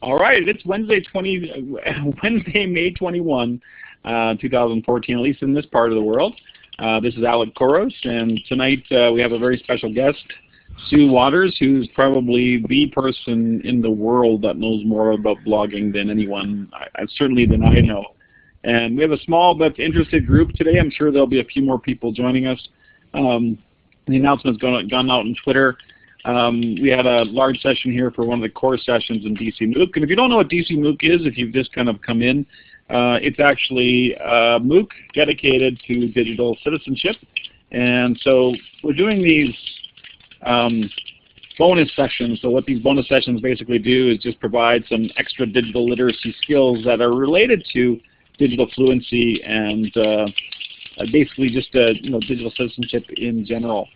All right, it's Wednesday, May 21, 2014, at least in this part of the world. This is Alec Koros, and tonight we have a very special guest, Sue Waters, who's probably the person in the world that knows more about blogging than anyone, certainly than I know. And we have a small but interested group today. I'm sure there'll be a few more people joining us. The announcement's gone out on Twitter. We had a large session here for one of the core sessions in DCMOOC. And if you don't know what DCMOOC is, if you've just kind of come in, it's actually a MOOC dedicated to digital citizenship. And so we're doing these bonus sessions. So what these bonus sessions basically do is just provide some extra digital literacy skills that are related to digital fluency and basically just digital citizenship in general.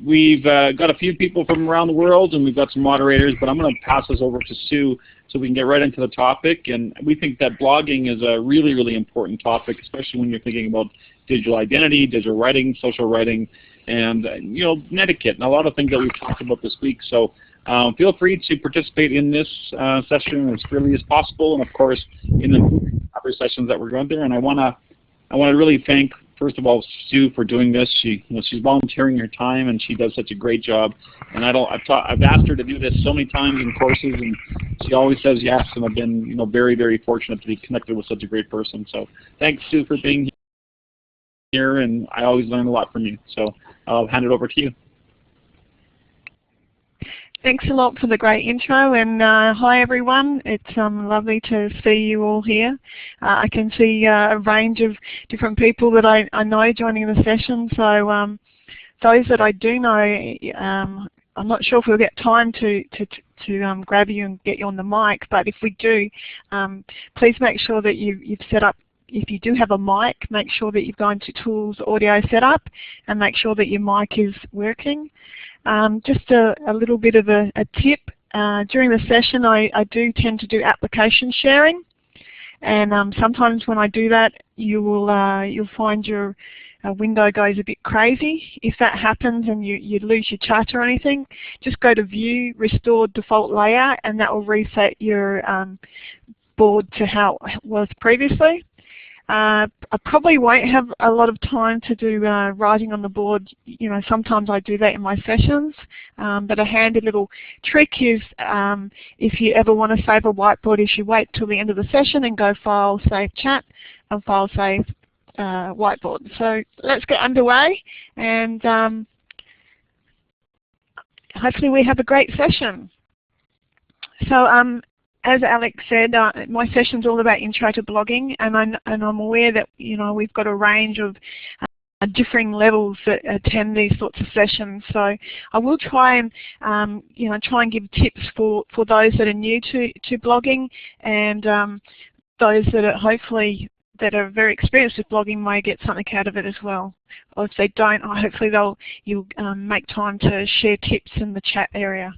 We've got a few people from around the world, and we've got some moderators, but I'm going to pass this over to Sue so we can get right into the topic. And we think that blogging is a really, really important topic, especially when you're thinking about digital identity, digital writing, social writing, and netiquette, and a lot of things that we've talked about this week. So feel free to participate in this session as freely as possible, and of course in the other sessions that we're going there. And I want to really thank, first of all, Sue for doing this. She's volunteering her time, and she does such a great job. And I've asked her to do this so many times in courses, and she always says yes. And I've been very, very fortunate to be connected with such a great person. So thanks, Sue, for being here, and I always learn a lot from you. So I'll hand it over to you. Thanks a lot for the great intro, and hi everyone. It's lovely to see you all here. I can see a range of different people that I know joining the session, so those that I do know, I'm not sure if we'll get time to grab you and get you on the mic, but if we do, please make sure that you've set up. If you do have a mic, make sure that you've gone to Tools, Audio Setup, and make sure that your mic is working. Just a little bit of a tip. During the session, I do tend to do application sharing, and sometimes when I do that, you'll find your window goes a bit crazy. If that happens and you lose your chat or anything, just go to View, Restore Default Layout, and that will reset your board to how it was previously. I probably won't have a lot of time to do writing on the board. Sometimes I do that in my sessions, but a handy little trick is if you ever want to save a whiteboard, is you wait till the end of the session and go File, Save Chat, and File, Save Whiteboard. So let's get underway, and hopefully we have a great session. So as Alex said, my session's all about intro to blogging, and I'm aware that we've got a range of differing levels that attend these sorts of sessions. So I will try and try and give tips for those that are new to blogging, and those that are hopefully that are very experienced with blogging may get something out of it as well. Or if they don't, hopefully you'll make time to share tips in the chat area.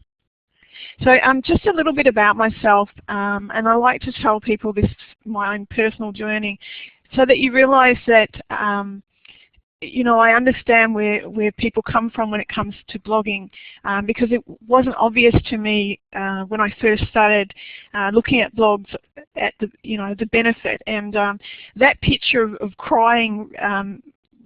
So just a little bit about myself, and I like to tell people this, my own personal journey, so that you realize that I understand where people come from when it comes to blogging, because it wasn't obvious to me when I first started looking at blogs at the benefit, and that picture of crying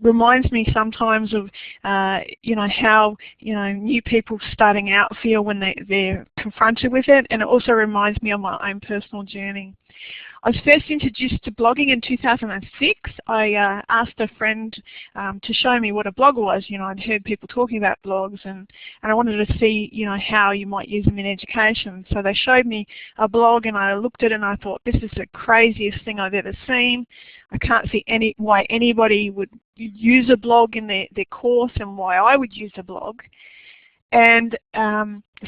reminds me sometimes of how new people starting out feel when they're confronted with it, and it also reminds me of my own personal journey. I was first introduced to blogging in 2006. I asked a friend to show me what a blog was. I'd heard people talking about blogs, and I wanted to see how you might use them in education. So they showed me a blog, and I looked at it and I thought, this is the craziest thing I've ever seen. I can't see why anybody would use a blog in their course, and why I would use a blog. And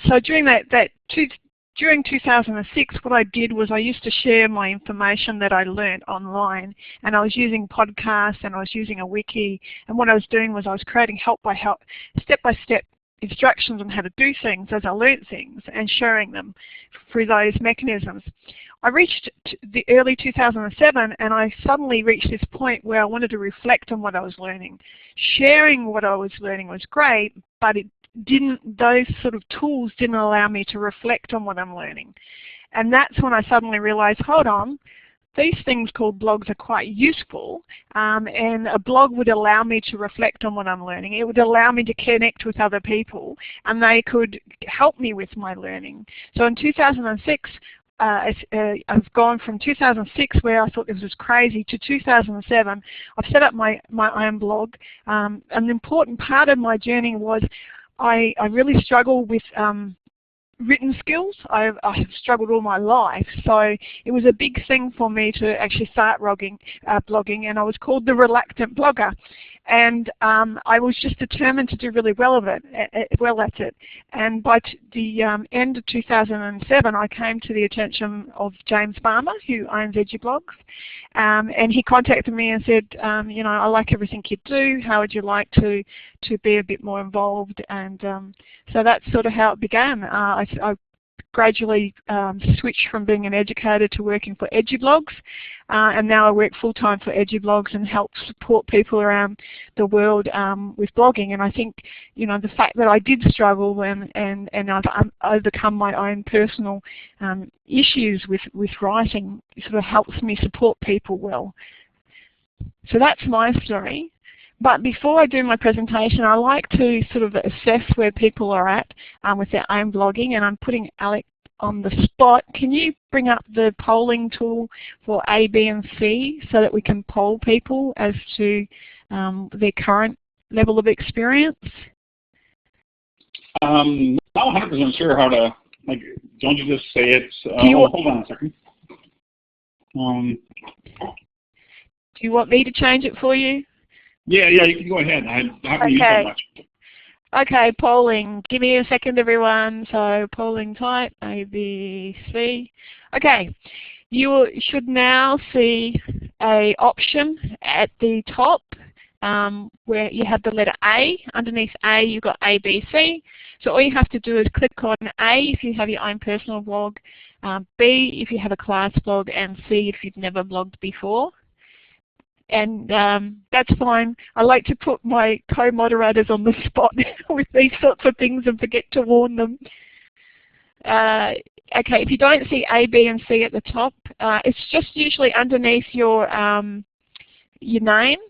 so during 2006, what I did was I used to share my information that I learned online, and I was using podcasts, and I was using a wiki, and what I was doing was I was creating step-by-step instructions on how to do things as I learned things, and sharing them through those mechanisms. I reached the early 2007, and I suddenly reached this point where I wanted to reflect on what I was learning. Sharing what I was learning was great, but those sort of tools didn't allow me to reflect on what I'm learning. And that's when I suddenly realized, hold on, these things called blogs are quite useful, and a blog would allow me to reflect on what I'm learning. It would allow me to connect with other people, and they could help me with my learning. So in 2006, I've gone from 2006, where I thought this was crazy, to 2007. I've set up my own blog. An important part of my journey was I really struggled with written skills. I've struggled all my life, so it was a big thing for me to actually start blogging, and I was called the reluctant blogger. And I was just determined to do really well at it. And by the end of 2007, I came to the attention of James Farmer, who owns EduBlogs, and he contacted me and said, you know, I like everything you do. How would you like to be a bit more involved? And so that's sort of how it began. I gradually switched from being an educator to working for EduBlogs, and now I work full-time for EduBlogs and help support people around the world with blogging. And I think, you know, the fact that I did struggle and I've overcome my own personal issues with writing sort of helps me support people well. So that's my story. But before I do my presentation, I like to sort of assess where people are at with their own blogging, and I'm putting Alex on the spot. Can you bring up the polling tool for A, B, and C so that we can poll people as to their current level of experience? Not 100% sure how to, like, don't you just say it? Hold on a second. Do you want me to change it for you? Yeah, you can go ahead. I haven't used that much. Okay, polling. Give me a second, everyone. So polling type, A, B, C. Okay, you should now see an option at the top where you have the letter A. Underneath A, you've got A, B, C. So all you have to do is click on A if you have your own personal blog, B if you have a class blog, and C if you've never blogged before. And that's fine. I like to put my co-moderators on the spot with these sorts of things and forget to warn them. Okay, if you don't see A, B, and C at the top, it's just usually underneath your name.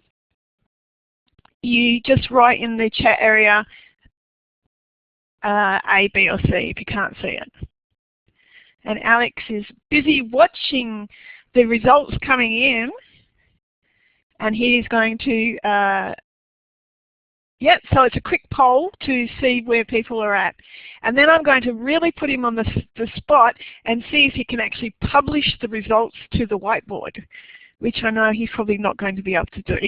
You just write in the chat area A, B, or C if you can't see it. And Alex is busy watching the results coming in. And he is going to, so it's a quick poll to see where people are at. And then I'm going to really put him on the spot and see if he can actually publish the results to the whiteboard, which I know he's probably not going to be able to do.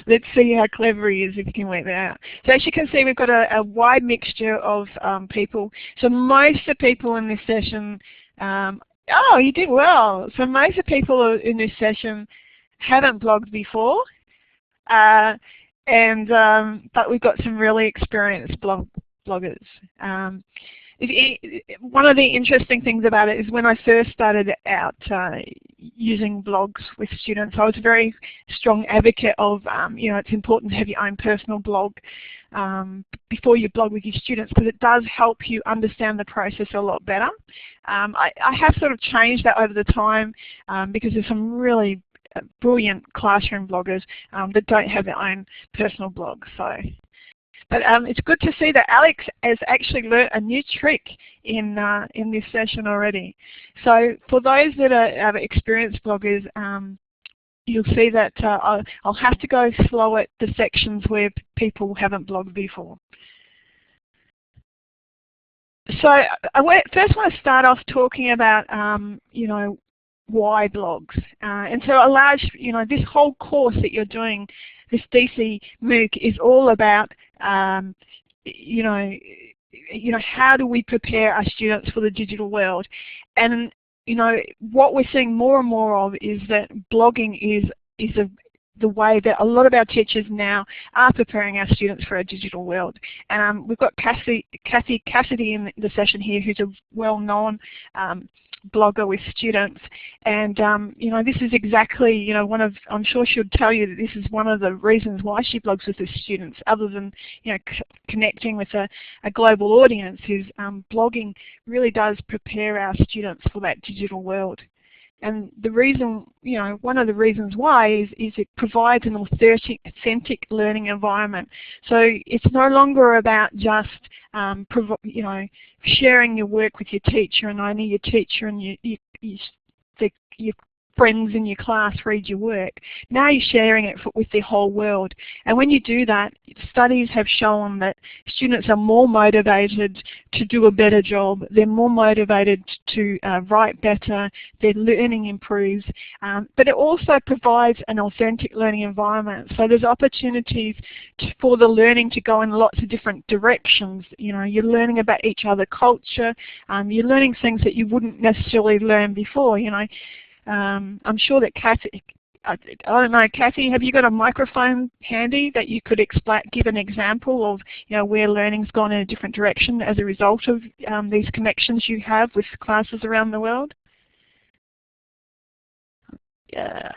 Let's see how clever he is if he can work that out. So as you can see, we've got a wide mixture of people. So most of the people in this session, oh, you did well. So most of the people in this session haven't blogged before, but we've got some really experienced bloggers. One of the interesting things about it is when I first started out using blogs with students, I was a very strong advocate of, you know, it's important to have your own personal blog before you blog with your students, because it does help you understand the process a lot better. I have sort of changed that over the time because there's some really brilliant classroom bloggers that don't have their own personal blog. But it's good to see that Alex has actually learnt a new trick in this session already. So for those that are experienced bloggers, you'll see that I'll have to go slow at the sections where people haven't blogged before. So I first want to start off talking about, you know, why blogs. And so a large, you know, this whole course that you're doing, this DCMOOC, is all about, you know, how do we prepare our students for the digital world? And you know, what we're seeing more and more of is that blogging is the way that a lot of our teachers now are preparing our students for a digital world. And we've got Kathy Cassidy in the session here, who's a well-known blogger with students, and you know, this is exactly, you know, I'm sure she'll tell you that this is one of the reasons why she blogs with the students, other than, you know, connecting with a global audience, is blogging really does prepare our students for that digital world. And the reason, you know, one of the reasons why is it provides an authentic learning environment. So it's no longer about just, you know, sharing your work with your teacher, and only your teacher and your friends in your class read your work. Now you're sharing it with the whole world. And when you do that, studies have shown that students are more motivated to do a better job. They're more motivated to write better. Their learning improves. But it also provides an authentic learning environment. So there's opportunities for the learning to go in lots of different directions. You know, you're learning about each other's culture. You're learning things that you wouldn't necessarily learn before, you know. I'm sure that Kathy, I don't know, Kathy, have you got a microphone handy that you could give an example of, you know, where learning's gone in a different direction as a result of these connections you have with classes around the world? Yeah.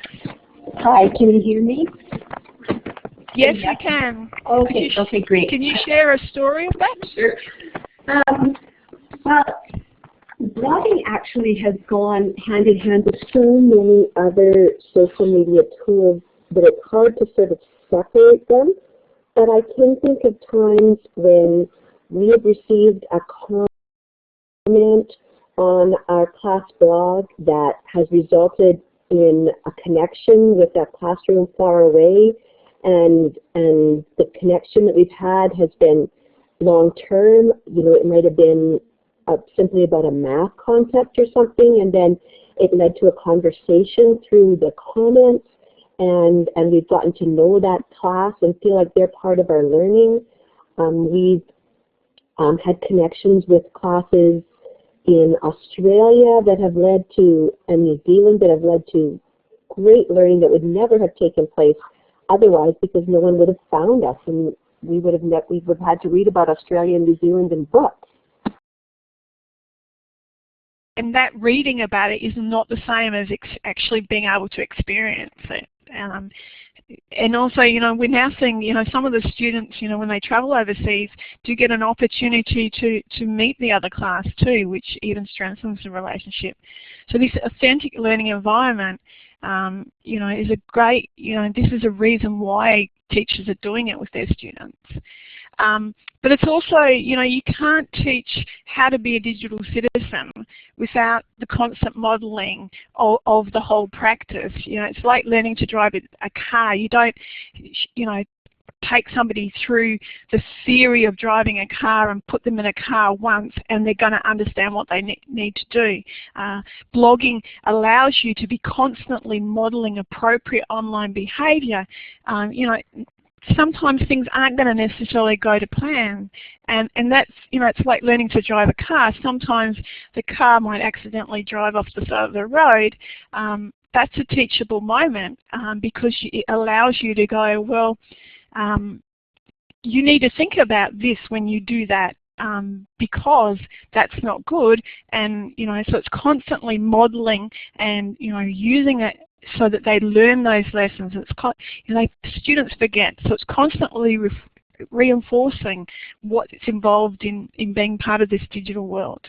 Hi, can you hear me? Yes, you can. Okay, okay, great. Can you share a story of that? Sure. Well, blogging actually has gone hand in hand with so many other social media tools that it's hard to sort of separate them. But I can think of times when we have received a comment on our class blog that has resulted in a connection with a classroom far away, and the connection that we've had has been long-term. You know, it might have been simply about a math concept or something, and then it led to a conversation through the comments, and we've gotten to know that class and feel like they're part of our learning. We've had connections with classes in Australia that have led to, and New Zealand that have led to great learning that would never have taken place otherwise, because no one would have found us, and we would have had to read about Australia and New Zealand in books. And that reading about it is not the same as actually being able to experience it. And also, you know, we're now seeing, you know, some of the students, you know, when they travel overseas, do get an opportunity to meet the other class too, which even strengthens the relationship. So this authentic learning environment, you know, is a great, you know, this is a reason why teachers are doing it with their students. But it's also, you know, you can't teach how to be a digital citizen without the constant modeling of the whole practice. You know, it's like learning to drive a car. You don't, you know, take somebody through the theory of driving a car and put them in a car once and they're going to understand what they need to do. Blogging allows you to be constantly modeling appropriate online behavior. You know, sometimes things aren't going to necessarily go to plan, and that's, you know, it's like learning to drive a car. Sometimes the car might accidentally drive off the side of the road. That's a teachable moment because it allows you to go, well, you need to think about this when you do that, because that's not good. And, you know, so it's constantly modeling and, you know, using it so that they learn those lessons. It's, you know, students forget, so it's constantly reinforcing what's involved in being part of this digital world.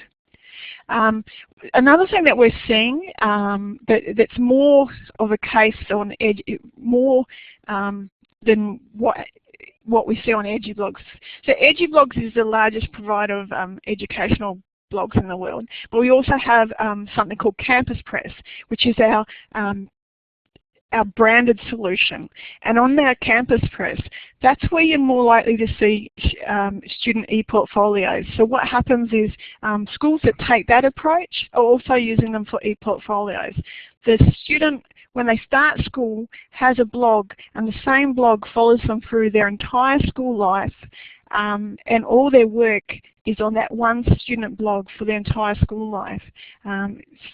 Another thing that we're seeing that's more of a case on more than what we see on EduBlogs. So EduBlogs is the largest provider of educational blogs in the world, but we also have something called Campus Press, which is our branded solution. And on our Campus Press, that's where you're more likely to see student e-portfolios. So what happens is schools that take that approach are also using them for e-portfolios. The student, when they start school, has a blog, and the same blog follows them through their entire school life, and all their work is on that one student blog for their entire school life.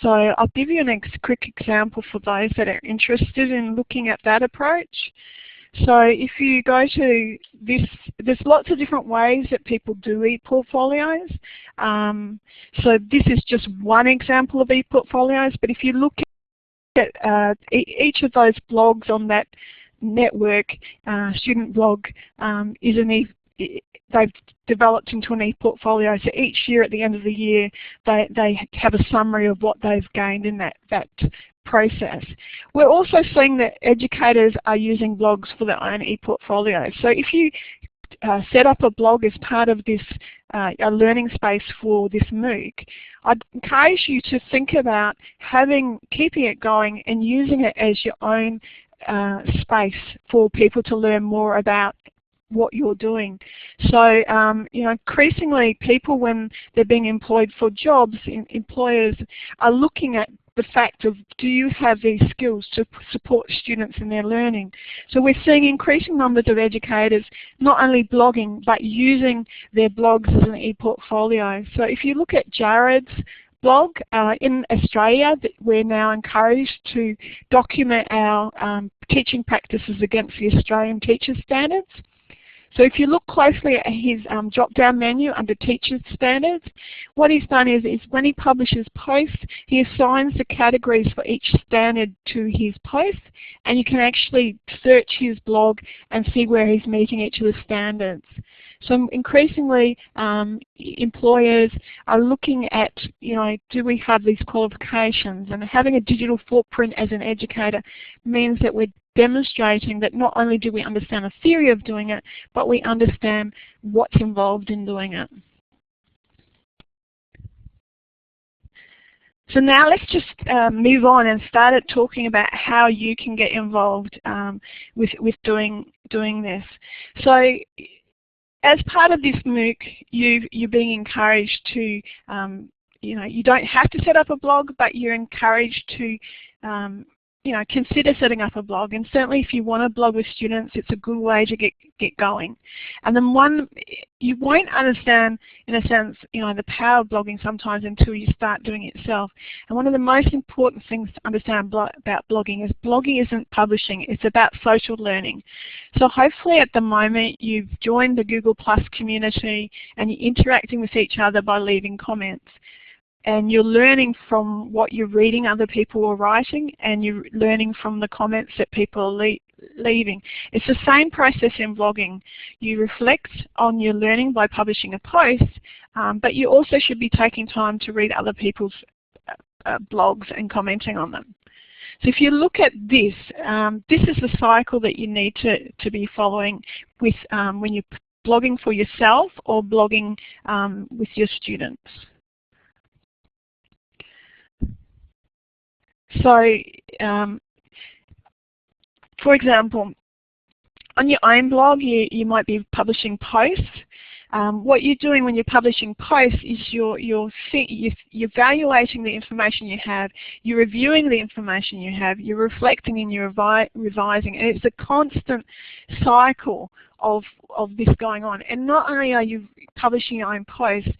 So I'll give you a quick example for those that are interested in looking at that approach. So if you go to this there's lots of different ways that people do e-portfolios. So this is just one example of e-portfolios, but if you look at each of those blogs on that network, student blog they've developed into an e-portfolio. So each year at the end of the year, they have a summary of what they've gained in that process. We're also seeing that educators are using blogs for their own e-portfolios. So if you set up a blog as part of this a learning space for this MOOC, I'd encourage you to think about keeping it going and using it as your own space for people to learn more about what you're doing. So increasingly people, when they're being employed for jobs, employers are looking at the fact of, do you have these skills to support students in their learning? So we're seeing increasing numbers of educators not only blogging but using their blogs as an e-portfolio. So if you look at Jared's blog in Australia, we're now encouraged to document our teaching practices against the Australian Teachers Standards. So if you look closely at his drop-down menu under Teachers Standards, what he's done is when he publishes posts, he assigns the categories for each standard to his post, and you can actually search his blog and see where he's meeting each of the standards. So increasingly, employers are looking at, do we have these qualifications? And having a digital footprint as an educator means that we're demonstrating that not only do we understand the theory of doing it, but we understand what's involved in doing it. So now let's just move on and start talking about how you can get involved with doing this. So as part of this MOOC, you're being encouraged to, you don't have to set up a blog, but you're encouraged to consider setting up a blog. And certainly if you want to blog with students, it's a good way to get going. And then you won't understand, in a sense, the power of blogging sometimes until you start doing it yourself. And one of the most important things to understand about blogging is blogging isn't publishing, it's about social learning. So hopefully at the moment you've joined the Google+ community and you're interacting with each other by leaving comments. And you're learning from what you're reading other people are writing, and you're learning from the comments that people are leaving. It's the same process in blogging. You reflect on your learning by publishing a post, but you also should be taking time to read other people's blogs and commenting on them. So if you look at this, this is the cycle that you need to be following with when you're blogging for yourself or blogging with your students. So, for example, on your own blog, you might be publishing posts. What you're doing when you're publishing posts is you're evaluating the information you have, you're reviewing the information you have, you're reflecting and you're revising, and it's a constant cycle of this going on. And not only are you publishing your own posts,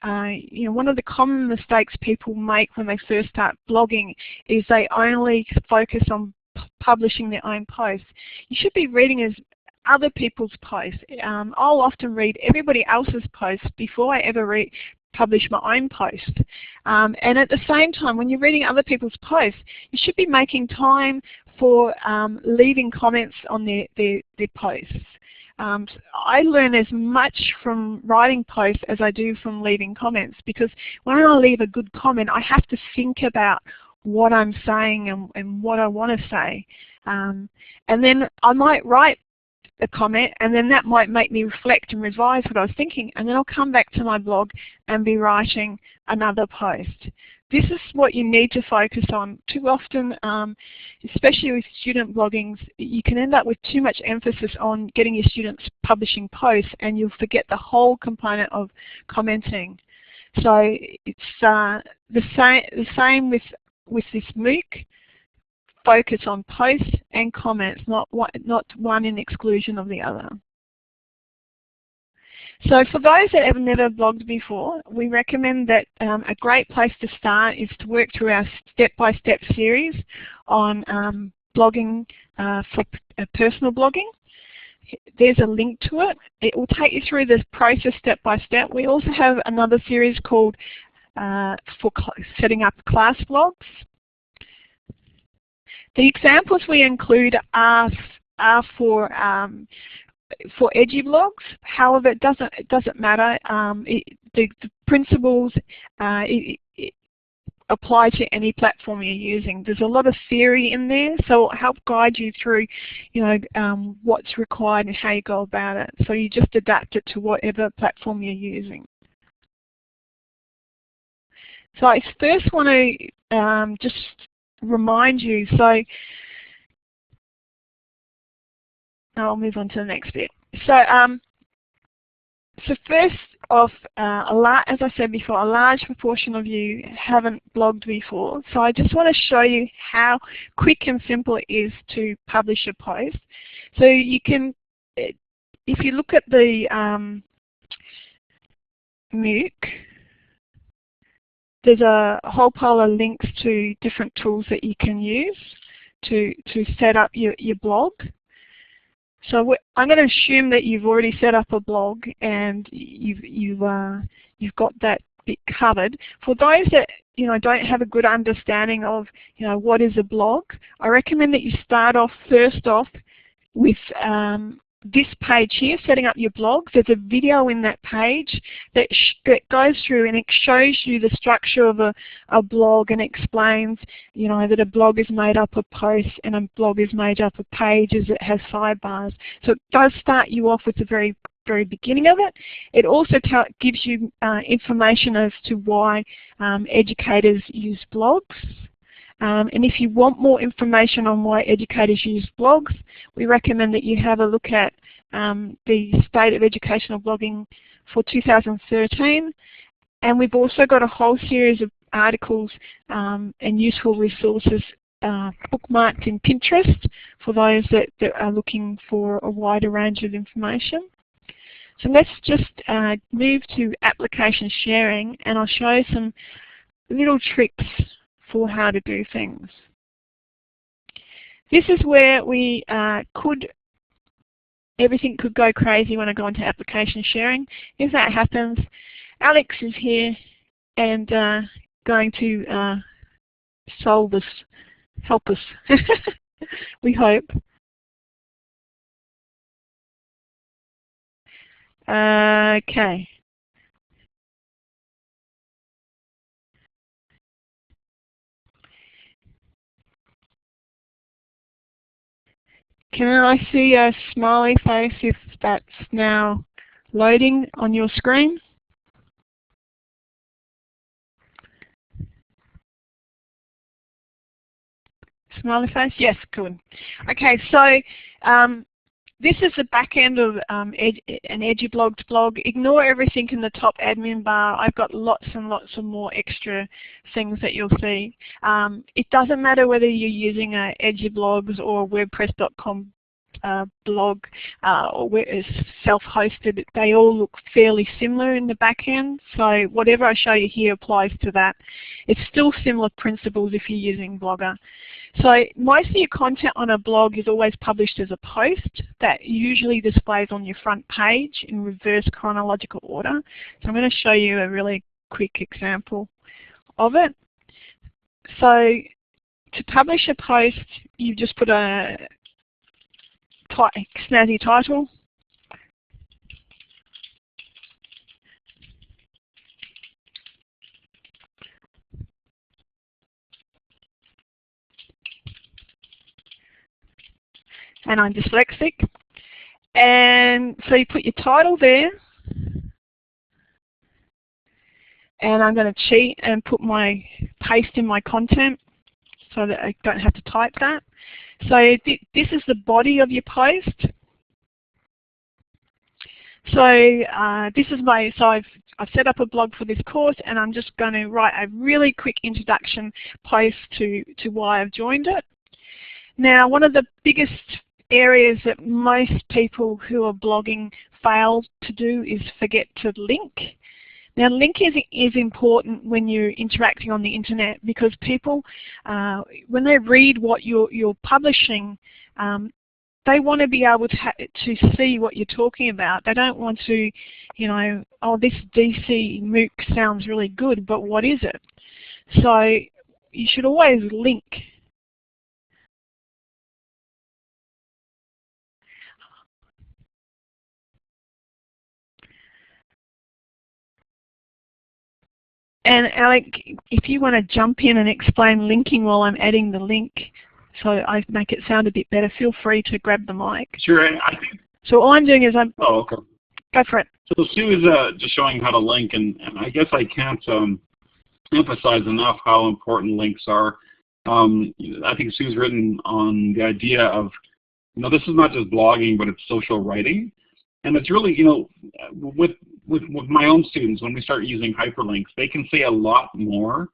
one of the common mistakes people make when they first start blogging is they only focus on publishing their own posts. You should be reading other people's posts. I'll often read everybody else's posts before I ever publish my own post. And at the same time, when you're reading other people's posts, you should be making time for leaving comments on their posts. I learn as much from writing posts as I do from leaving comments, because when I leave a good comment, I have to think about what I'm saying and what I want to say. And then I might write a comment, and then that might make me reflect and revise what I was thinking, and then I'll come back to my blog and be writing another post. This is what you need to focus on. Too often, especially with student bloggings, you can end up with too much emphasis on getting your students publishing posts, and you'll forget the whole component of commenting. So it's the same with this MOOC. Focus on posts and comments, not one in exclusion of the other. So for those that have never blogged before, we recommend that a great place to start is to work through our step-by-step series on blogging for personal blogging. there's a link to it. It will take you through this process step by step. We also have another series called for setting up class blogs. The examples we include are for EduBlogs. However, it doesn't matter. The principles apply to any platform you're using. There's a lot of theory in there, so it'll help guide you through, what's required and how you go about it. So you just adapt it to whatever platform you're using. So I first want to just remind you. So I'll move on to the next bit. So first off, as I said before, a large proportion of you haven't blogged before. So I just want to show you how quick and simple it is to publish a post. So you can, if you look at the MOOC, there's a whole pile of links to different tools that you can use to set up your blog. So I'm going to assume that you've already set up a blog and you've got that bit covered. For those that don't have a good understanding of what is a blog, I recommend that you start off first off with this page here, setting up your blog. There's a video in that page that goes through and it shows you the structure of a blog and explains, that a blog is made up of posts and a blog is made up of pages. It has sidebars. So it does start you off with the very, very beginning of it. It also gives you information as to why educators use blogs. And if you want more information on why educators use blogs, we recommend that you have a look at the State of Educational Blogging for 2013. And we've also got a whole series of articles and useful resources bookmarked in Pinterest for those that are looking for a wider range of information. So let's just move to application sharing, and I'll show you some little tricks for how to do things. This is where we everything could go crazy when I go into application sharing. If that happens, Alex is here and going to solve this, help us, we hope. Okay. Can I see a smiley face if that's now loading on your screen? Smiley face? Yes, good. Okay, so this is the back end of an EduBlogs blog. Ignore everything in the top admin bar. I've got lots and lots of more extra things that you'll see. It doesn't matter whether you're using a EduBlogs or a WordPress.com blog or self-hosted. They all look fairly similar in the back end. So whatever I show you here applies to that. It's still similar principles if you're using Blogger. So most of your content on a blog is always published as a post that usually displays on your front page in reverse chronological order. So I'm going to show you a really quick example of it. So to publish a post, you just put a snazzy title. And I'm dyslexic. And so you put your title there. And I'm going to cheat and put paste in my content so that I don't have to type that. So this is the body of your post. So I've set up a blog for this course, and I'm just going to write a really quick introduction post to why I've joined it. Now, one of the biggest areas that most people who are blogging fail to do is forget to link. Now, linking is important when you're interacting on the internet, because people, when they read what you're publishing, they want to be able to see what you're talking about. They don't want to, you know, oh, this DCMOOC sounds really good, but what is it? So you should always link. And Alec, if you want to jump in and explain linking while I'm adding the link, so I make it sound a bit better, feel free to grab the mic. Sure, I think. So all I'm doing is I'm. Oh, okay. Go for it. So Sue is just showing how to link, and I guess I can't emphasize enough how important links are. I think Sue's written on the idea of, you know, this is not just blogging, but it's social writing. And it's really, you know, with my own students, when we start using hyperlinks, they can say a lot more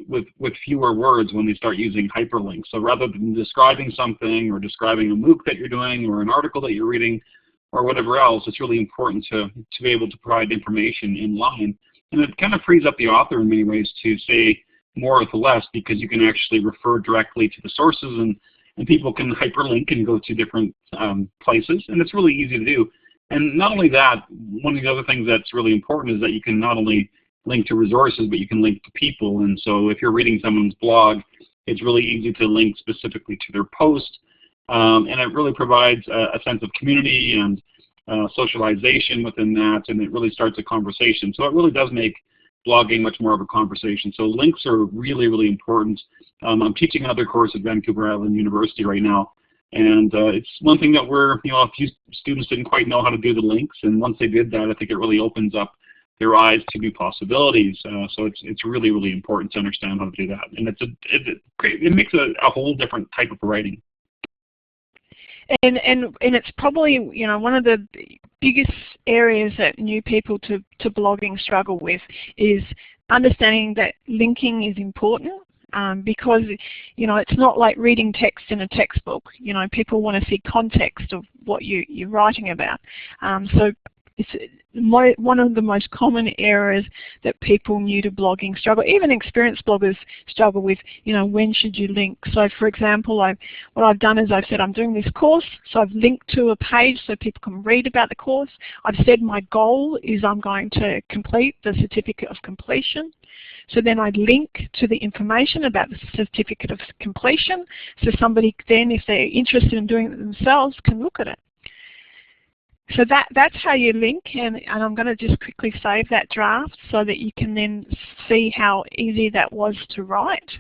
with fewer words when they start using hyperlinks. So rather than describing something or describing a MOOC that you're doing or an article that you're reading or whatever else, it's really important to be able to provide information in line. And it kind of frees up the author in many ways to say more with less, because you can actually refer directly to the sources, and people can hyperlink and go to different places, and it's really easy to do. And not only that, one of the other things that's really important is that you can not only link to resources, but you can link to people. And so if you're reading someone's blog, it's really easy to link specifically to their post, and it really provides a sense of community and socialization within that, and it really starts a conversation. So it really does make blogging much more of a conversation. So links are really, really important. I'm teaching another course at Vancouver Island University right now, and it's one thing that a few students didn't quite know how to do the links, and once they did that, I think it really opens up their eyes to new possibilities. So it's really, really important to understand how to do that, and it makes a whole different type of writing. And it's probably, you know, one of the biggest areas that new people to blogging struggle with is understanding that linking is important, because, you know, it's not like reading text in a textbook. You know, people want to see context of what you're writing about. So it's one of the most common errors that people new to blogging struggle, even experienced bloggers struggle with, you know, when should you link? So for example, what I've done is I've said I'm doing this course, so I've linked to a page so people can read about the course. I've said my goal is I'm going to complete the certificate of completion. So then I link to the information about the certificate of completion, so somebody then, if they're interested in doing it themselves, can look at it. So that's how you link, and I'm going to just quickly save that draft so that you can then see how easy that was to write.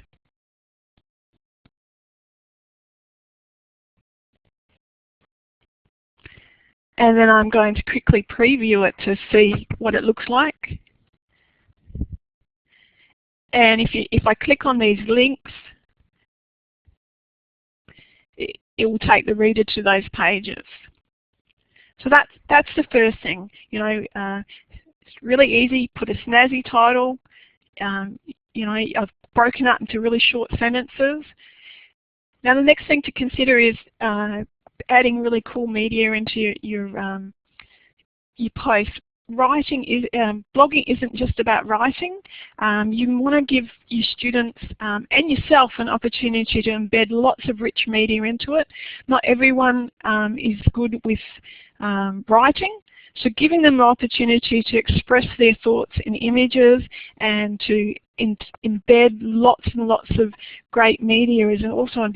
And then I'm going to quickly preview it to see what it looks like. And if I click on these links, it will take the reader to those pages. So that's the first thing. You know, it's really easy. Put a snazzy title. You know, I've broken up into really short sentences. Now the next thing to consider is adding really cool media into your post. Blogging isn't just about writing. You want to give your students and yourself an opportunity to embed lots of rich media into it. Not everyone is good with writing, so giving them the opportunity to express their thoughts in images and to embed lots and lots of great media is also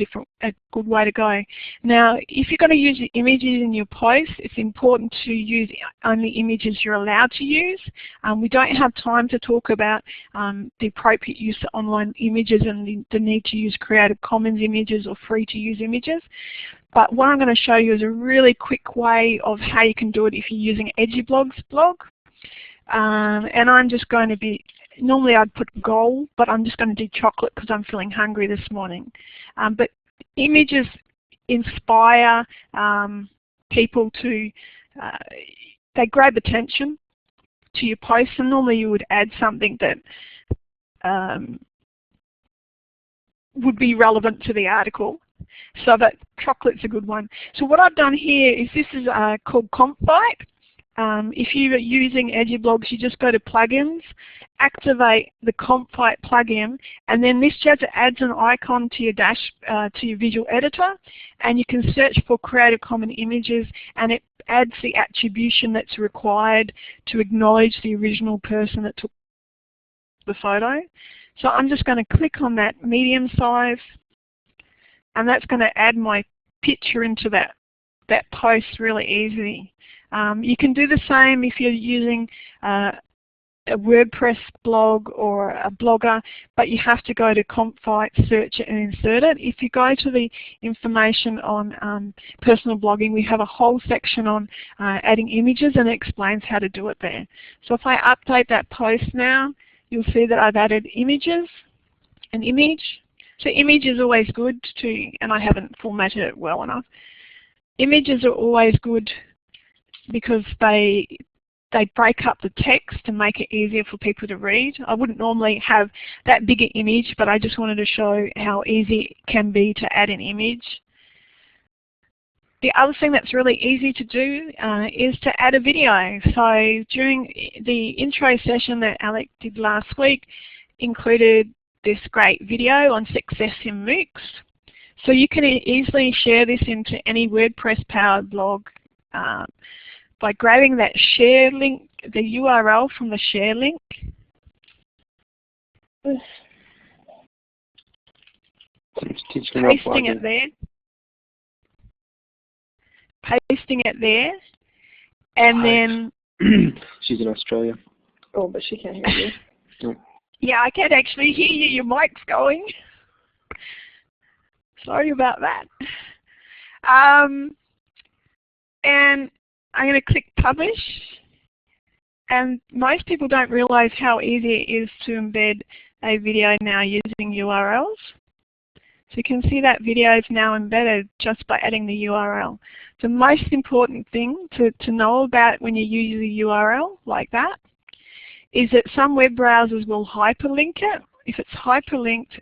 a good way to go. Now, if you're going to use images in your post, it's important to use only images you're allowed to use. We don't have time to talk about the appropriate use of online images and the need to use Creative Commons images or free to use images. But what I'm going to show you is a really quick way of how you can do it if you're using EduBlog's blog. And I'm just going to be, normally I'd put goal, but I'm just going to do chocolate because I'm feeling hungry this morning. But images inspire people to, they grab attention to your post, and normally you would add something that would be relevant to the article. So that chocolate's a good one. So what I've done here is this is called CompBite. if you're using EduBlogs, you just go to plugins, activate the CompFight plugin, and then this just adds an icon to your to your visual editor, and you can search for Creative Commons images, and it adds the attribution that's required to acknowledge the original person that took the photo. So I'm just going to click on that medium size, and that's going to add my picture into that post really easily. You can do the same if you're using a WordPress blog or a blogger, but you have to go to CompFight, search it and insert it. If you go to the information on personal blogging, we have a whole section on adding images, and it explains how to do it there. So if I update that post now, you'll see that I've added images, an image. So image is always good too, and I haven't formatted it well enough. Images are always good because they break up the text to make it easier for people to read. I wouldn't normally have that bigger image, but I just wanted to show how easy it can be to add an image. The other thing that's really easy to do is to add a video. So during the intro session that Alec did last week included this great video on success in MOOCs. So you can easily share this into any WordPress-powered blog by grabbing that share link, the URL from the share link. Pasting it there. Pasting it there. And then... She's in Australia. Oh, but she can't hear you. No. Yeah, I can actually hear you. Your mic's going. Sorry about that. And I'm going to click Publish. And most people don't realize how easy it is to embed a video now using URLs. So you can see that video is now embedded just by adding the URL. The most important thing to know about when you use a URL like that is that some web browsers will hyperlink it. If it's hyperlinked,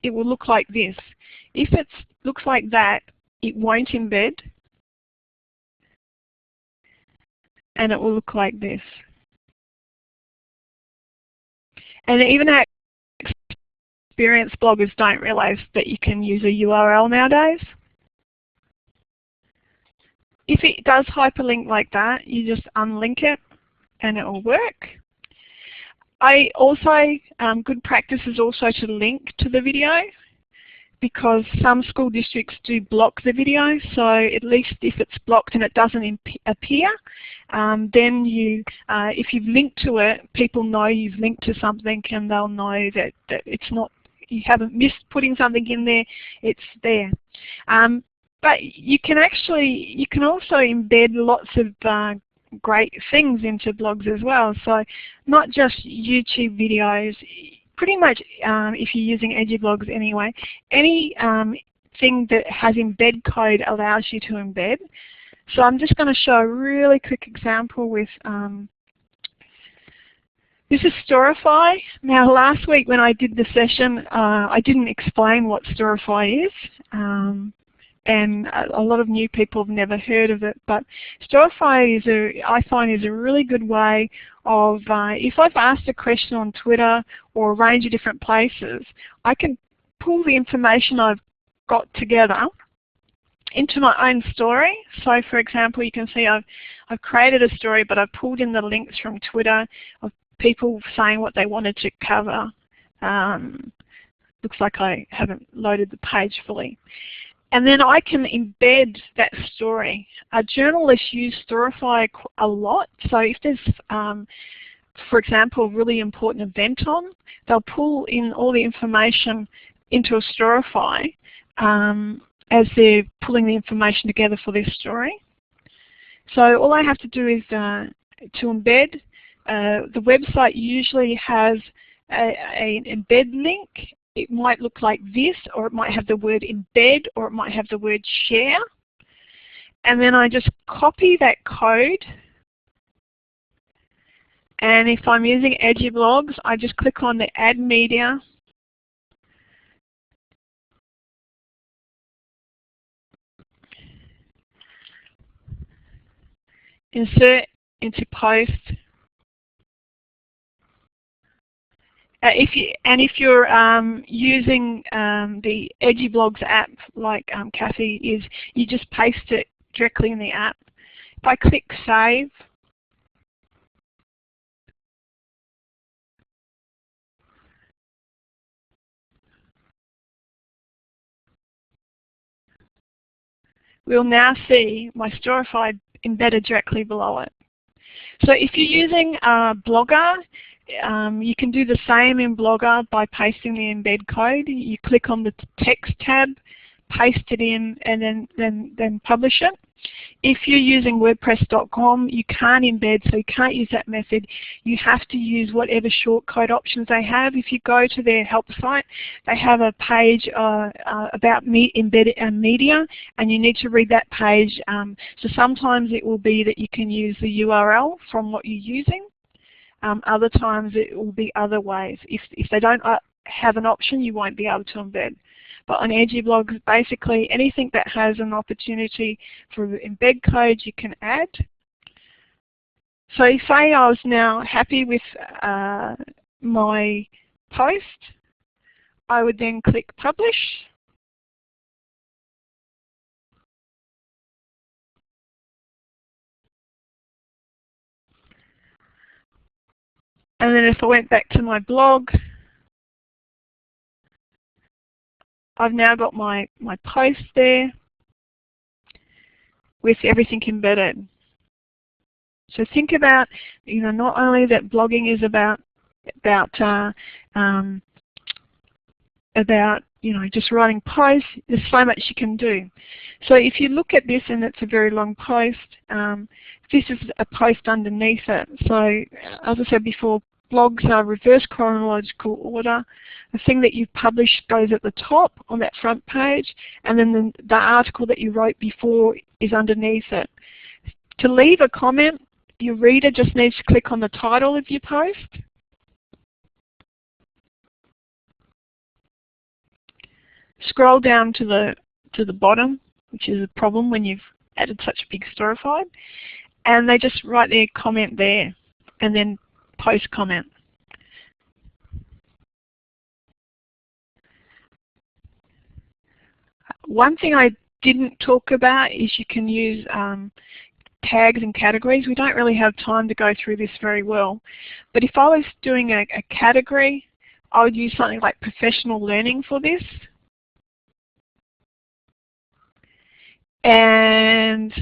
it will look like this. If it looks like that, it won't embed, and it will look like this. And even our experienced bloggers don't realize that you can use a URL nowadays. If it does hyperlink like that, you just unlink it and it will work. Good practice is also to link to the video, because some school districts do block the video. So at least if it's blocked and it doesn't appear, then if you've linked to it, people know you've linked to something, and they'll know that it's not, you haven't missed putting something in there, it's there. But you can also embed lots of great things into blogs as well. So not just YouTube videos. Pretty much, if you're using EduBlogs anyway, any thing that has embed code allows you to embed. So I'm just going to show a really quick example with, this is Storify. Now last week when I did the session, I didn't explain what Storify is. And a lot of new people have never heard of it, but Storify I find is a really good way of, if I've asked a question on Twitter or a range of different places, I can pull the information I've got together into my own story. So for example, you can see I've created a story, but I've pulled in the links from Twitter of people saying what they wanted to cover. Looks like I haven't loaded the page fully. And then I can embed that story. Journalists use Storify a lot. So if there's, for example, a really important event on, they'll pull in all the information into a Storify as they're pulling the information together for this story. So all I have to do is to embed. The website usually has an embed link. It might look like this, or it might have the word embed, or it might have the word share. And then I just copy that code. And if I'm using EduBlogs, I just click on the Add Media. Insert into post. If you're using the EduBlogs app, like Kathy is, you just paste it directly in the app. If I click Save, we'll now see my Storify embedded directly below it. So if you're using Blogger, you can do the same in Blogger by pasting the embed code. You click on the text tab, paste it in, and then publish it. If you're using WordPress.com, you can't embed, so you can't use that method. You have to use whatever shortcode options they have. If you go to their help site, they have a page about embedded media, and you need to read that page. So sometimes it will be that you can use the URL from what you're using. Other times it will be other ways. If they don't have an option, you won't be able to embed. But on EduBlogs, basically anything that has an opportunity for embed code, you can add. So say I was now happy with my post, I would then click Publish. And then if I went back to my blog, I've now got my post there with everything embedded. So think about, not only that blogging is about just writing posts. There's so much you can do. So if you look at this, and it's a very long post, this is a post underneath it. So as I said before, blogs are reverse chronological order. The thing that you've published goes at the top on that front page, and then the article that you wrote before is underneath it. To leave a comment, your reader just needs to click on the title of your post. Scroll down to the bottom, which is a problem when you've added such a big Storify, and they just write their comment there, and then post comment. One thing I didn't talk about is you can use tags and categories. We don't really have time to go through this very well, but if I was doing a category, I would use something like professional learning for this. And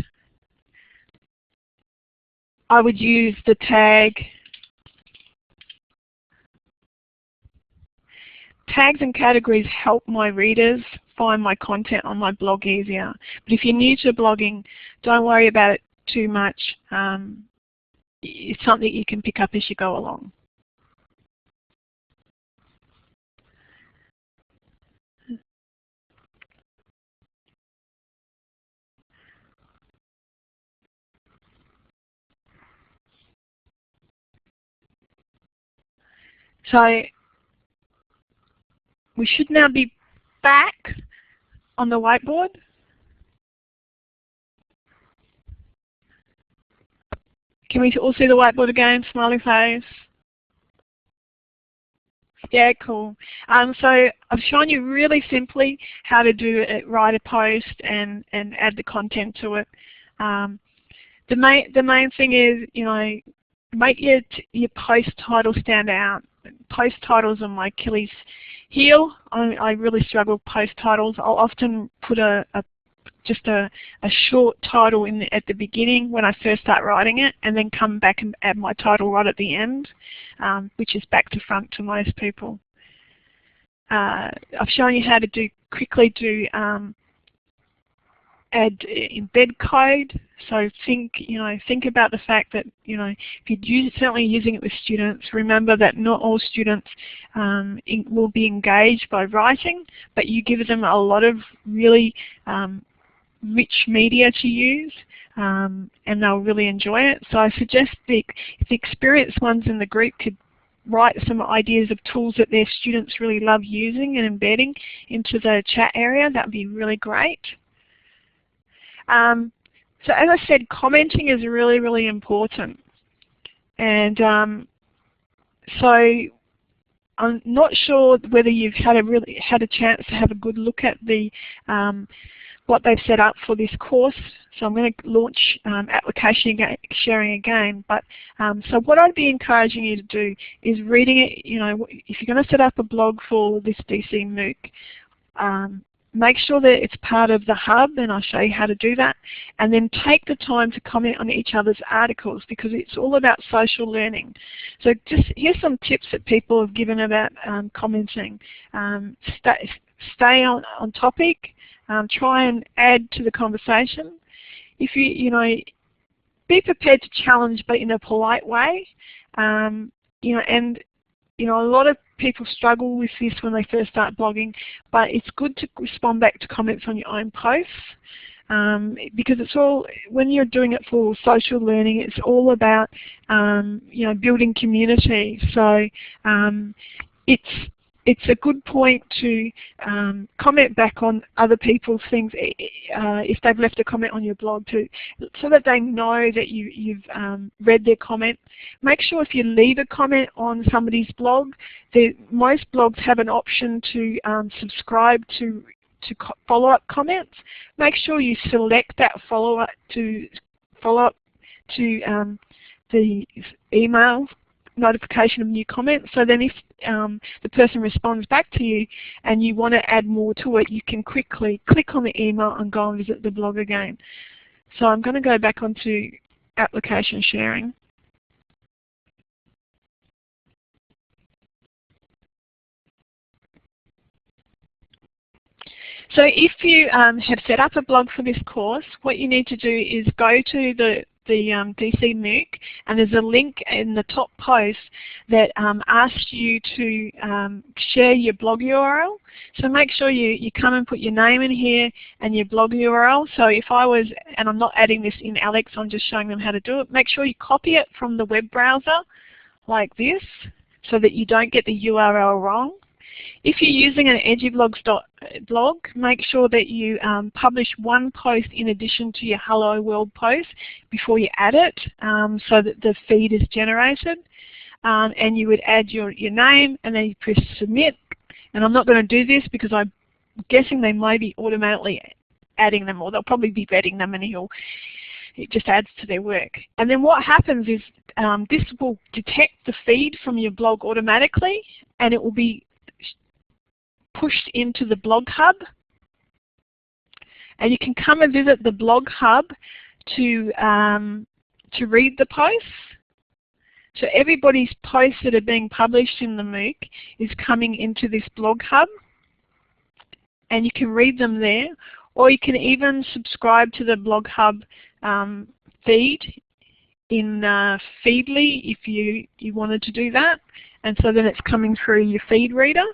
I would use the tag. Tags and categories help my readers find my content on my blog easier. But if you're new to blogging, don't worry about it too much. It's something you can pick up as you go along. So we should now be back on the whiteboard. Can we all see the whiteboard again? Smiley face. Yeah, cool. So I've shown you really simply how to do it, write a post and add the content to it. The main thing is, make your post title stand out. Post titles are my Achilles heel. I really struggle with post titles. I'll often put just a short title at the beginning when I first start writing it, and then come back and add my title right at the end, which is back to front to most people. I've shown you how to quickly add embed code. So think about the fact that if you're certainly using it with students, remember that not all students will be engaged by writing, but you give them a lot of really rich media to use, and they'll really enjoy it. So I suggest if the experienced ones in the group could write some ideas of tools that their students really love using and embedding into the chat area, that would be really great. So as I said, commenting is really, really important. And so I'm not sure whether you've had a chance to have a good look at the what they've set up for this course. So I'm going to launch application sharing again. But so what I'd be encouraging you to do is reading it. You know, if you're going to set up a blog for this DCMOOC, make sure that it's part of the hub, and I'll show you how to do that. And then take the time to comment on each other's articles, because it's all about social learning. So just here's some tips that people have given about commenting. Stay on topic. Try and add to the conversation. If you know, be prepared to challenge, but in a polite way. You know, and you know, a lot of people struggle with this when they first start blogging, but it's good to respond back to comments on your own posts, because it's all, when you're doing it for social learning, it's all about you know, building community. So it's a good point to comment back on other people's things if they've left a comment on your blog, so that they know that you've read their comment. Make sure if you leave a comment on somebody's blog, most blogs have an option to subscribe to follow-up comments. Make sure you select that follow-up to the email notification of new comments. So then if the person responds back to you and you want to add more to it, you can quickly click on the email and go and visit the blog again. So I'm going to go back onto application sharing. So if you have set up a blog for this course, what you need to do is go to the DCMOOC, and there's a link in the top post that asks you to share your blog URL. So make sure you come and put your name in here and your blog URL. So if I was, and I'm not adding this in Alex, I'm just showing them how to do it, make sure you copy it from the web browser like this so that you don't get the URL wrong. If you're using an edublogs.blog, make sure that you publish one post in addition to your Hello World post before you add it, so that the feed is generated. And you would add your name, and then you press submit. And I'm not going to do this because I'm guessing they may be automatically adding them, or they'll probably be vetting them, and it just adds to their work. And then what happens is this will detect the feed from your blog automatically, and it will be pushed into the blog hub, and you can come and visit the blog hub to read the posts. So everybody's posts that are being published in the MOOC is coming into this blog hub, and you can read them there, or you can even subscribe to the blog hub feed in Feedly if you wanted to do that, and so then it's coming through your feed reader.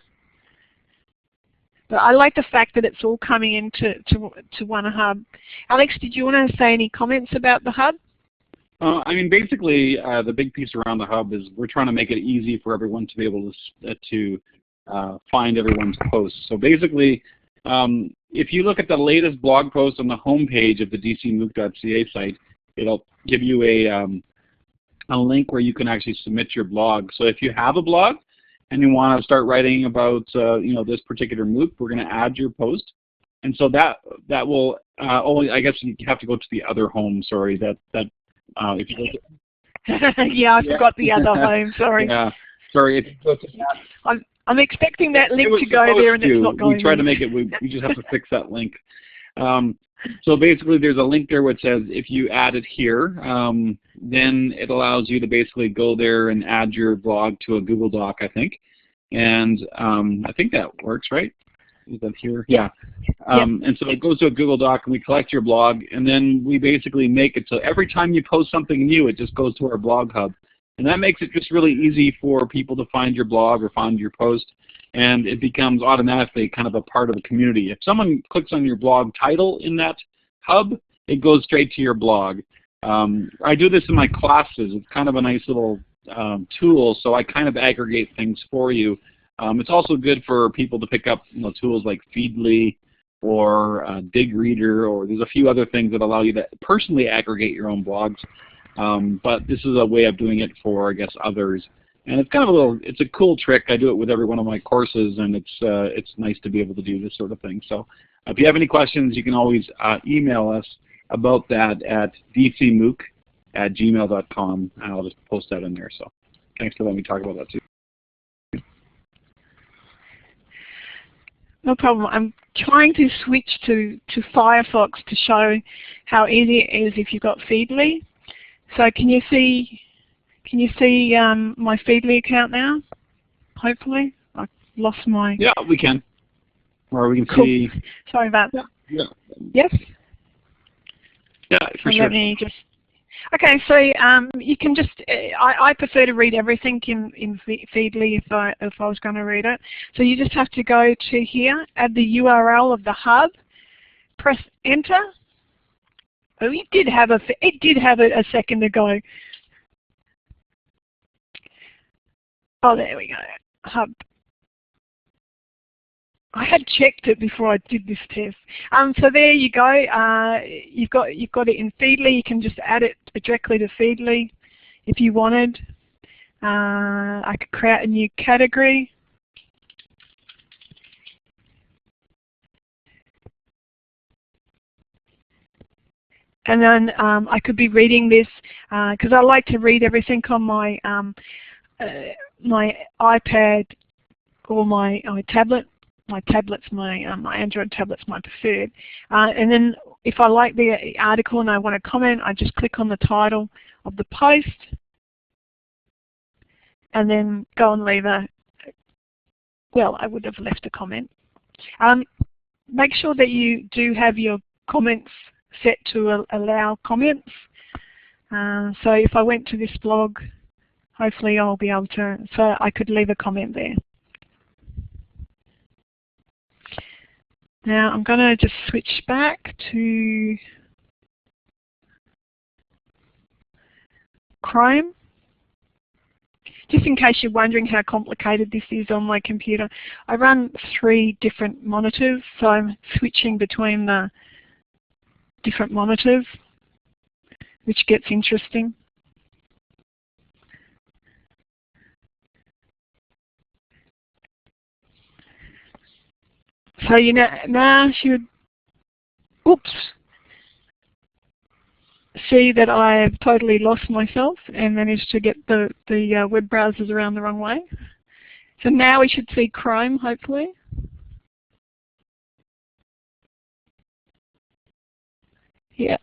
But I like the fact that it's all coming into one hub. Alex, did you want to say any comments about the hub? I mean, basically, the big piece around the hub is we're trying to make it easy for everyone to be able to find everyone's posts. So basically, if you look at the latest blog post on the home page of the DCMOOC.ca site, it'll give you a link where you can actually submit your blog. So if you have a blog and you want to start writing about you know, this particular MOOC, we're going to add your post, and so that will only, I guess you have to go to the other home. Sorry, if you go to yeah, I forgot the other home. Sorry. Yeah, sorry. If you go to that, I'm expecting that link to go there, and it's not going. We try to make it. We just have to fix that link. So basically, there's a link there which says if you add it here, then it allows you to basically go there and add your blog to a Google Doc, I think. And I think that works, right? Is that here? Yeah. And so it goes to a Google Doc, and we collect your blog, and then we basically make it so every time you post something new, it just goes to our blog hub. And that makes it just really easy for people to find your blog or find your post, and it becomes automatically kind of a part of the community. If someone clicks on your blog title in that hub, it goes straight to your blog. I do this in my classes. It's kind of a nice little tool, so I kind of aggregate things for you. It's also good for people to pick up, you know, tools like Feedly or Dig Reader, or there's a few other things that allow you to personally aggregate your own blogs. But this is a way of doing it for, I guess, others. And it's kind of it's a cool trick. I do it with every one of my courses, and it's nice to be able to do this sort of thing. So if you have any questions, you can always email us about that at dcmooc@gmail.com, and I'll just post that in there. So thanks for letting me talk about that too. No problem. I'm trying to switch to Firefox to show how easy it is if you've got Feedly. So can you see my Feedly account now? Hopefully, I've lost my. Yeah, we can. Or we can cool. see. Sorry about that. Yeah. Yes. Yeah, for so sure. Let me just. Okay, so you can just. I prefer to read everything in Feedly if I was going to read it. So you just have to go to here, add the URL of the hub, press enter. Oh, it did have it a second ago. Oh, there we go. Hub. I had checked it before I did this test. So there you go. You've got it in Feedly. You can just add it directly to Feedly if you wanted. I could create a new category. And then I could be reading this because I like to read everything on my my iPad or my tablet. My Android tablet's my preferred. And then if I like the article and I want to comment, I just click on the title of the post and then go and leave I would have left a comment. Make sure that you do have your comments set to allow comments. So if I went to this blog, hopefully I'll be able to, so I could leave a comment there. Now I'm going to just switch back to Chrome. Just in case you're wondering how complicated this is on my computer, I run 3 different monitors, so I'm switching between the different monitors, which gets interesting. So you now should, see that I've totally lost myself and managed to get the web browsers around the wrong way. So now we should see Chrome, hopefully. Yeah.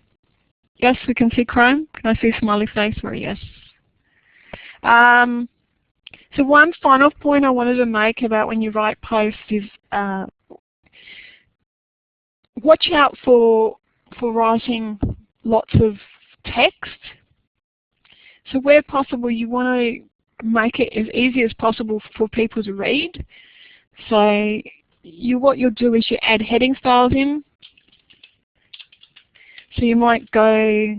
Yes, we can see Chrome. Can I see a smiley face? Or yes. So one final point I wanted to make about when you write posts is watch out for writing lots of text. So where possible, you want to make it as easy as possible for people to read. So what you'll do is you add heading styles in. So you might go,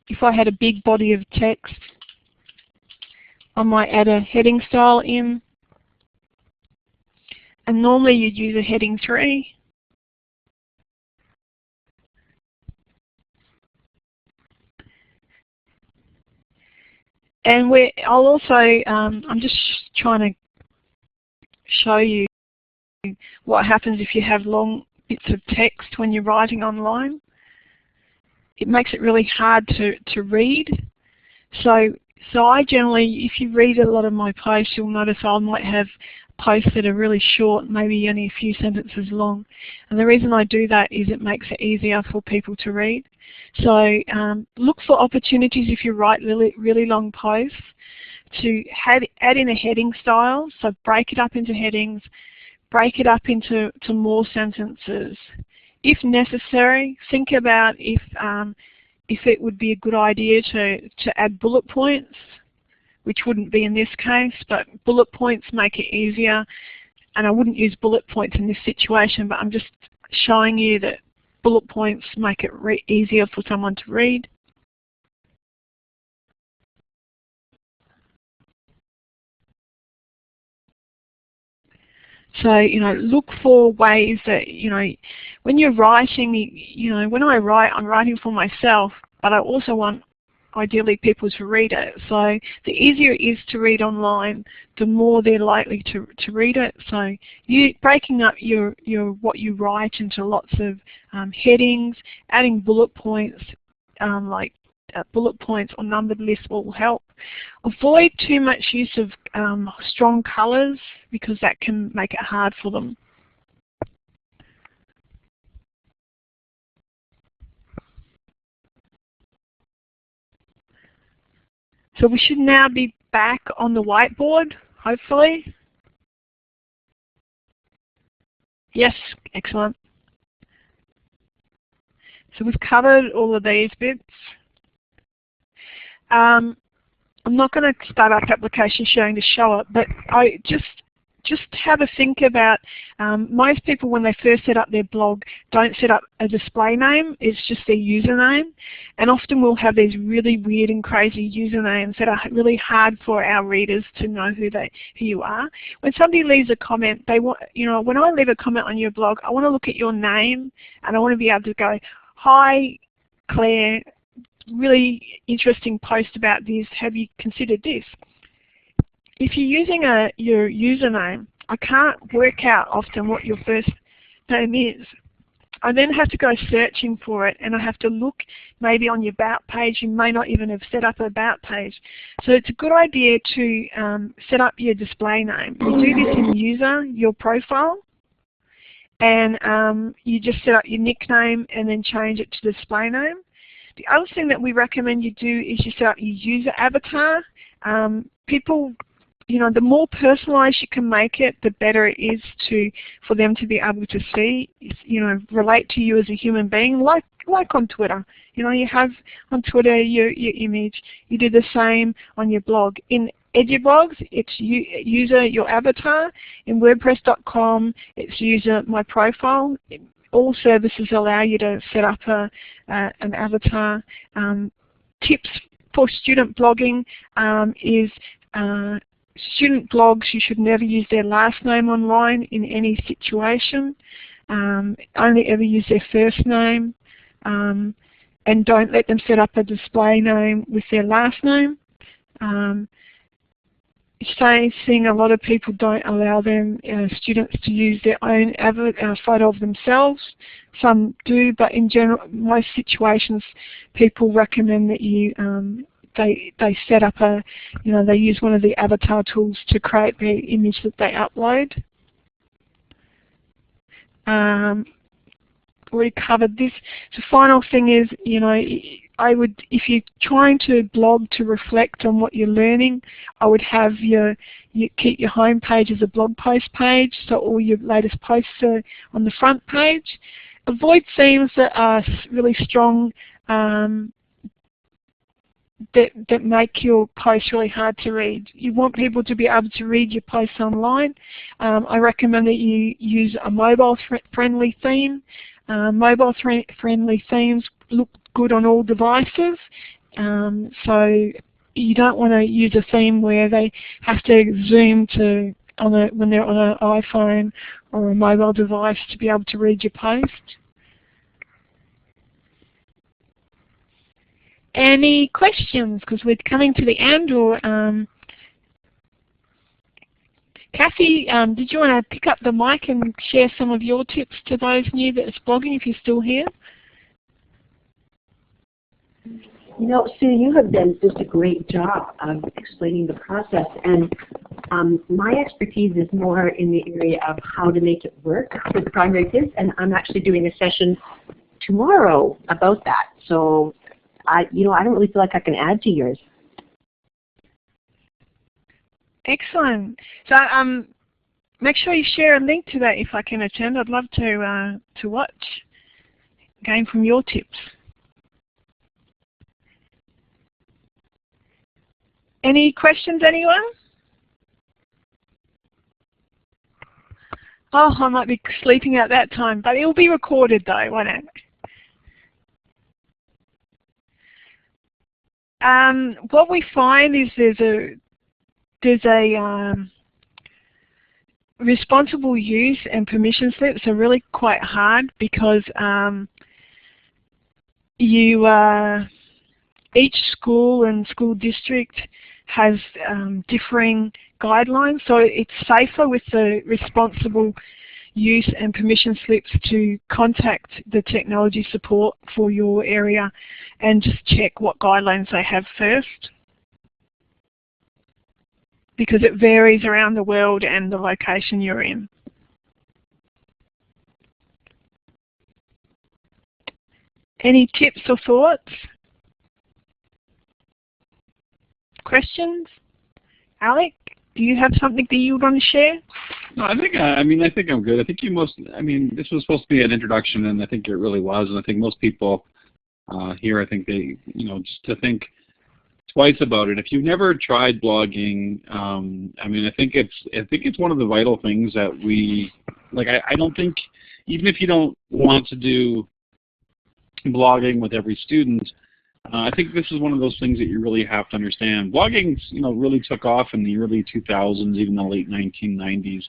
if I had a big body of text, I might add a heading style in. And normally you'd use a heading 3. And I'll also, I'm just trying to show you what happens if you have long bits of text when you're writing online. It makes it really hard to read. So I generally, if you read a lot of my posts, you'll notice I might have posts that are really short, maybe only a few sentences long. And the reason I do that is it makes it easier for people to read. So look for opportunities if you write really long posts to add in a heading style. So break it up into headings, break it up into more sentences. If necessary, think about if it would be a good idea to add bullet points, which wouldn't be in this case, but bullet points make it easier. And I wouldn't use bullet points in this situation, but I'm just showing you that bullet points make it easier for someone to read. So, look for ways that, when you're writing, when I write, I'm writing for myself, but I also want ideally people to read it. So the easier it is to read online, the more they're likely to read it. So you breaking up your what you write into lots of headings, adding bullet points like bullet points or numbered lists will help. Avoid too much use of strong colors because that can make it hard for them. So we should now be back on the whiteboard, hopefully. Yes, excellent. So we've covered all of these bits. I'm not going to start up application sharing to show it, but I just have a think about most people when they first set up their blog don't set up a display name, it's just their username, and often we'll have these really weird and crazy usernames that are really hard for our readers to know who you are. When somebody leaves a comment, they want, when I leave a comment on your blog, I want to look at your name and I want to be able to go, "Hi Claire, really interesting post about this, have you considered this?" If you're using your username, I can't work out often what your first name is. I then have to go searching for it, and I have to look maybe on your About page. You may not even have set up an About page. So it's a good idea to set up your display name. You do this in User, your profile, and you just set up your nickname and then change it to display name. The other thing that we recommend you do is you set up your user avatar. People, the more personalized you can make it, the better it is for them to be able to see, relate to you as a human being, like on Twitter. You have on Twitter your image. You do the same on your blog. In EduBlogs, it's user your avatar. In WordPress.com, it's user my profile. All services allow you to set up an avatar. Tips for student blogging is student blogs, you should never use their last name online in any situation. Only ever use their first name. And don't let them set up a display name with their last name. Seeing a lot of people don't allow them students to use their own photo of themselves. Some do, but in general, most situations, people recommend that you they set up they use one of the avatar tools to create the image that they upload. We covered this. The final thing is, I would, if you're trying to blog to reflect on what you're learning, I would have you keep your home page as a blog post page, so all your latest posts are on the front page. Avoid themes that are really strong, that make your posts really hard to read. You want people to be able to read your posts online. I recommend that you use a mobile-friendly theme. Mobile-friendly themes look good on all devices, so you don't want to use a theme where they have to zoom when they're on an iPhone or a mobile device to be able to read your post. Any questions? Because we're coming to the end. Or Kathy, did you want to pick up the mic and share some of your tips to those new that's blogging, if you're still here? Sue, you have done just a great job of explaining the process, and my expertise is more in the area of how to make it work for the primary kids, and I'm actually doing a session tomorrow about that. So, I don't really feel like I can add to yours. Excellent. So, make sure you share a link to that if I can attend. I'd love to watch, gain from your tips. Any questions, anyone? Oh, I might be sleeping at that time, but it'll be recorded though, won't it? What we find is there's a responsible use and permission slips are really quite hard because each school and school district has differing guidelines, so it's safer with the responsible use and permission slips to contact the technology support for your area and just check what guidelines they have first, because it varies around the world and the location you're in. Any tips or thoughts? Questions? Alec, do you have something that you want to share? No, I think I think I'm good. I think this was supposed to be an introduction, and I think it really was. And I think most people here, I think they, just to think twice about it. If you've never tried blogging, I think it's one of the vital things that we like. I don't think, even if you don't want to do blogging with every student, I think this is one of those things that you really have to understand. Blogging, really took off in the early 2000s, even the late 1990s,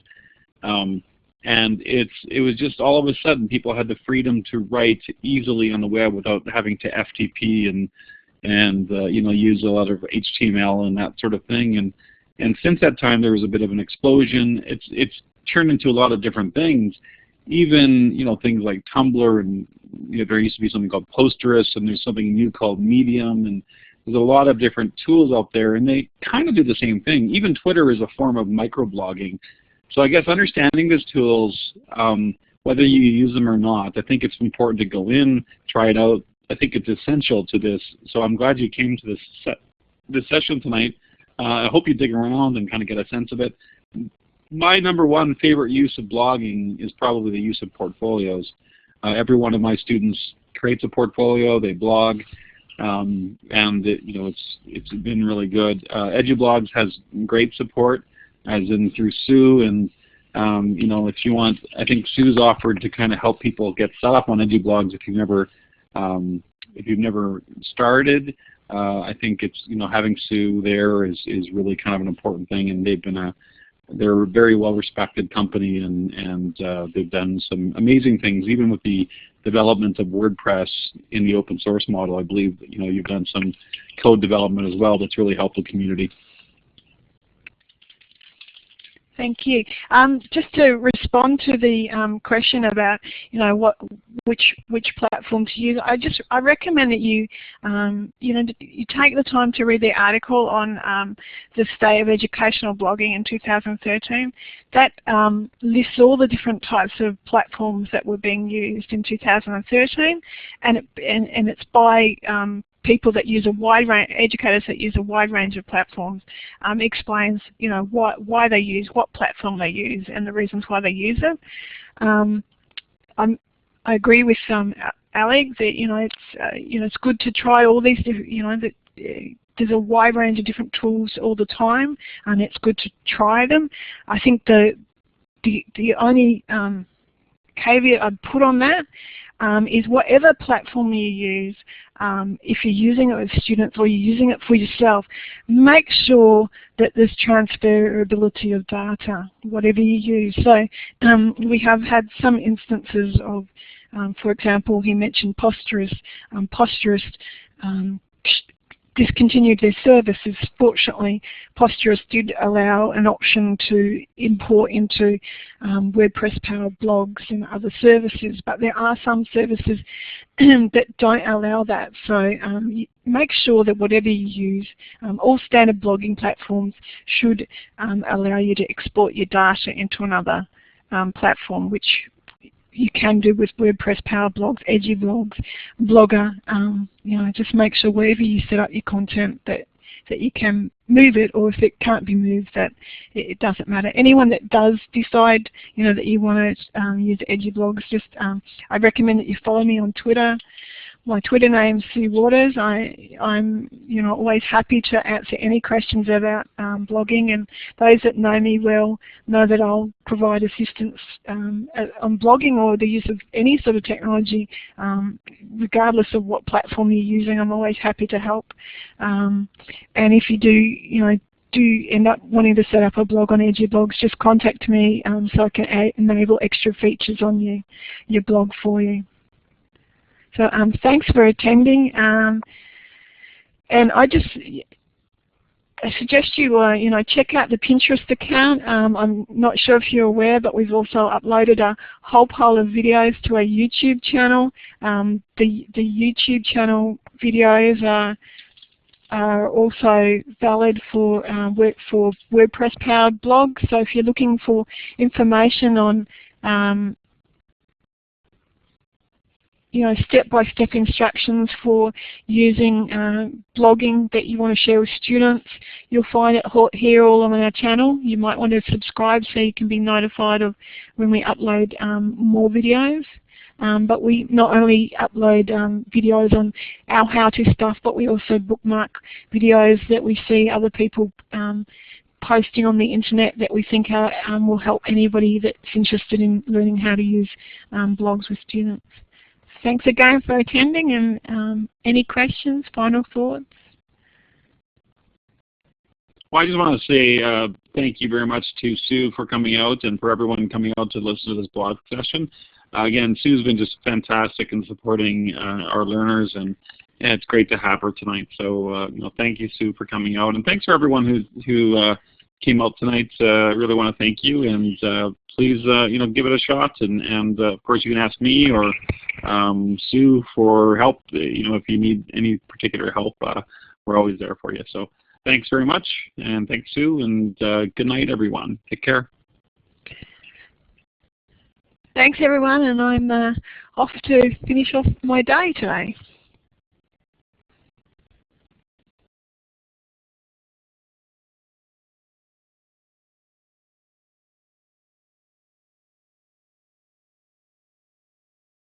and it was just all of a sudden people had the freedom to write easily on the web without having to FTP and use a lot of HTML and that sort of thing. And since that time, there was a bit of an explosion. It's turned into a lot of different things. Even things like Tumblr, and there used to be something called Posterous, and there's something new called Medium, and there's a lot of different tools out there, and they kind of do the same thing. Even Twitter is a form of microblogging. So I guess understanding these tools, whether you use them or not, I think it's important to go in, try it out. I think it's essential to this. So I'm glad you came to this session tonight. I hope you dig around and kind of get a sense of it. My number one favorite use of blogging is probably the use of portfolios. Every one of my students creates a portfolio, they blog, and it's been really good. EduBlogs has great support, as in through Sue, and if you want, I think Sue's offered to kind of help people get set up on EduBlogs if you've never started. I think it's having Sue there is really kind of an important thing, and they're a very well-respected company, and they've done some amazing things, even with the development of WordPress in the open source model. I believe you've done some code development as well that's really helped the community. Thank you. Just to respond to the question about which platforms to use, I recommend that you you take the time to read the article on the state of educational blogging in 2013. That lists all the different types of platforms that were being used in 2013, and it's by people that use a wide range, educators that use a wide range of platforms. Explains why they use what platform they use and the reasons why they use it. I agree with Alec that it's good to try all these different there's a wide range of different tools all the time, and it's good to try them. I think the only caveat I'd put on that is whatever platform you use, if you're using it with students or you're using it for yourself, make sure that there's transferability of data, whatever you use. So we have had some instances of, for example, he mentioned Posterous. Posterous discontinued their services. Fortunately, Posterous did allow an option to import into WordPress-powered blogs and other services, but there are some services that don't allow that. So make sure that whatever you use, all standard blogging platforms should allow you to export your data into another platform, which you can do with WordPress Power Blogs, EduBlogs, Blogger. Just make sure wherever you set up your content that you can move it, or if it can't be moved, that it doesn't matter. Anyone that does decide, that you want to use EduBlogs, just I recommend that you follow me on Twitter. My Twitter name's Sue Waters. I'm always happy to answer any questions about blogging, and those that know me well know that I'll provide assistance on blogging or the use of any sort of technology, regardless of what platform you're using. I'm always happy to help. And if you do end up wanting to set up a blog on EduBlogs, just contact me so I can enable extra features on your blog for you. So thanks for attending. And I suggest you check out the Pinterest account. I'm not sure if you're aware, but we've also uploaded a whole pile of videos to our YouTube channel. The YouTube channel videos are also valid for WordPress-powered blogs. So if you're looking for information on step-by-step instructions for using blogging that you want to share with students, you'll find it here all on our channel. You might want to subscribe so you can be notified of when we upload more videos. But we not only upload videos on our how-to stuff, but we also bookmark videos that we see other people posting on the internet that we think will help anybody that's interested in learning how to use blogs with students. Thanks again for attending, and any questions, final thoughts? Well, I just want to say thank you very much to Sue for coming out and for everyone coming out to listen to this blog session. Again, Sue's been just fantastic in supporting our learners, and it's great to have her tonight. So thank you, Sue, for coming out, and thanks for everyone who came out tonight. Really want to thank you, and please give it a shot, and of course you can ask me or Sue for help. If you need any particular help, we're always there for you. So thanks very much, and thanks, Sue, and good night, everyone. Take care. Thanks, everyone, and I'm off to finish off my day today.